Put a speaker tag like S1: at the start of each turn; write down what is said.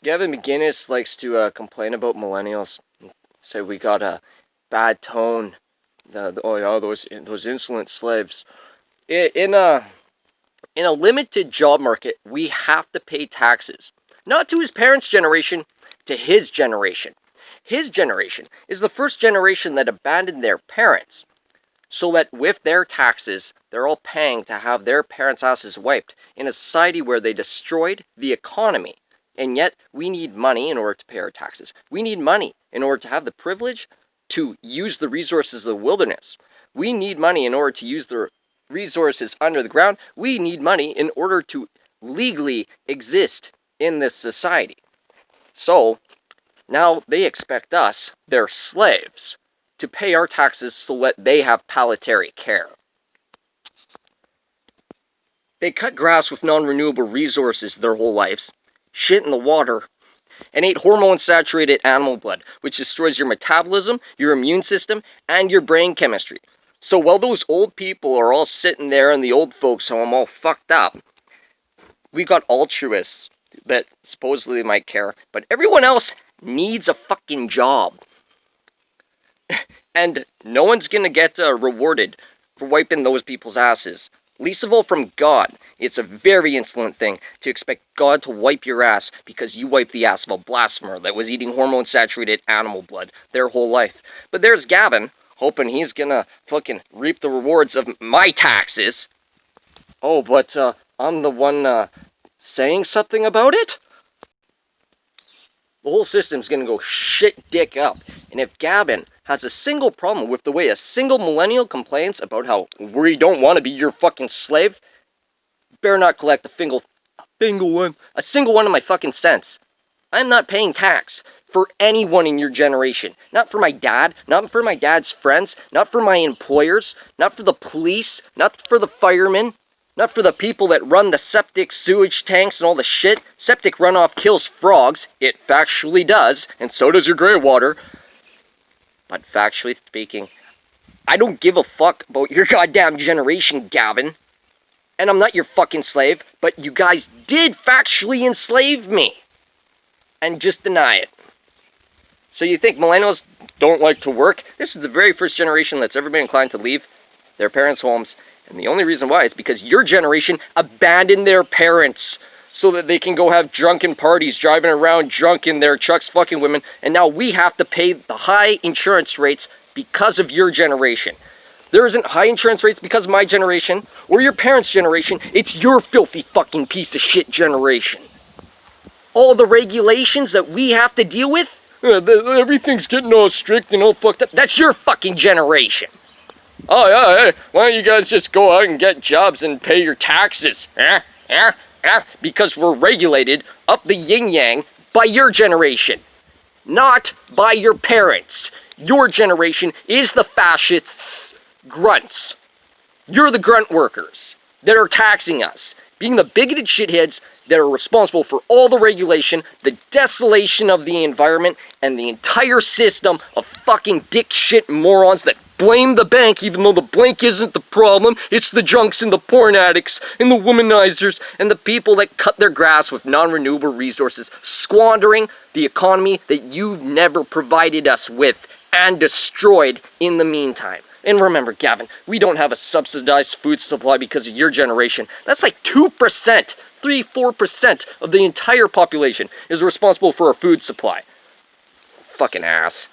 S1: Gavin Mcinnes likes to complain about millennials. Say we got a bad tone. Oh yeah, those insolent slaves. In a limited job market, we have to pay taxes, not to his parents' generation, to his generation. His generation is the first generation that abandoned their parents, so that with their taxes, they're all paying to have their parents' asses wiped in a society where they destroyed the economy. And yet, we need money in order to pay our taxes. We need money in order to have the privilege to use the resources of the wilderness. We need money in order to use the resources under the ground. We need money in order to legally exist in this society. So, now they expect us, their slaves, to pay our taxes so that they have palliatory care. They cut grass with non-renewable resources their whole lives, shit in the water, and ate hormone-saturated animal blood, which destroys your metabolism, your immune system, and your brain chemistry. So while those old people are all sitting there in the old folks' home all fucked up, we got altruists that supposedly might care, but everyone else needs a fucking job. And no one's gonna get rewarded for wiping those people's asses. Least of all from God. It's a very insolent thing to expect God to wipe your ass because you wiped the ass of a blasphemer that was eating hormone-saturated animal blood their whole life. But there's Gavin, hoping he's gonna fucking reap the rewards of my taxes. Oh, but I'm the one saying something about it? The whole system's gonna go shit dick up. And if Gavin has a single problem with the way a single millennial complains about how we don't want to be your fucking slave, better not collect a single one of my fucking cents. I'm not paying tax for anyone in your generation. Not for my dad, not for my dad's friends, not for my employers, not for the police, not for the firemen, not for the people that run the septic sewage tanks and all the shit. Septic runoff kills frogs. It factually does, and so does your grey water. But factually speaking, I don't give a fuck about your goddamn generation, Gavin. And I'm not your fucking slave, but you guys did factually enslave me. And just deny it. So you think millennials don't like to work? This is the very first generation that's ever been inclined to leave their parents' homes. And the only reason why is because your generation abandoned their parents so that they can go have drunken parties, driving around drunk in their trucks, fucking women, and now we have to pay the high insurance rates because of your generation. There isn't high insurance rates because of my generation, or your parents' generation, it's your filthy fucking piece of shit generation. All the regulations that we have to deal with, everything's getting all strict and all fucked up, that's your fucking generation. Oh yeah, hey, why don't you guys just go out and get jobs and pay your taxes? Because we're regulated up the yin-yang by your generation, not by your parents. Your generation is the fascists' grunts. You're the grunt workers that are taxing us, being the bigoted shitheads that are responsible for all the regulation, the desolation of the environment, and the entire system of fucking dick shit morons that blame the bank even though the bank isn't the problem. It's the drunks and the porn addicts and the womanizers and the people that cut their grass with non-renewable resources, squandering the economy that you've never provided us with and destroyed in the meantime. And remember, Gavin, we don't have a subsidized food supply because of your generation. That's like 2%, 3-4% of the entire population is responsible for our food supply. Fucking ass.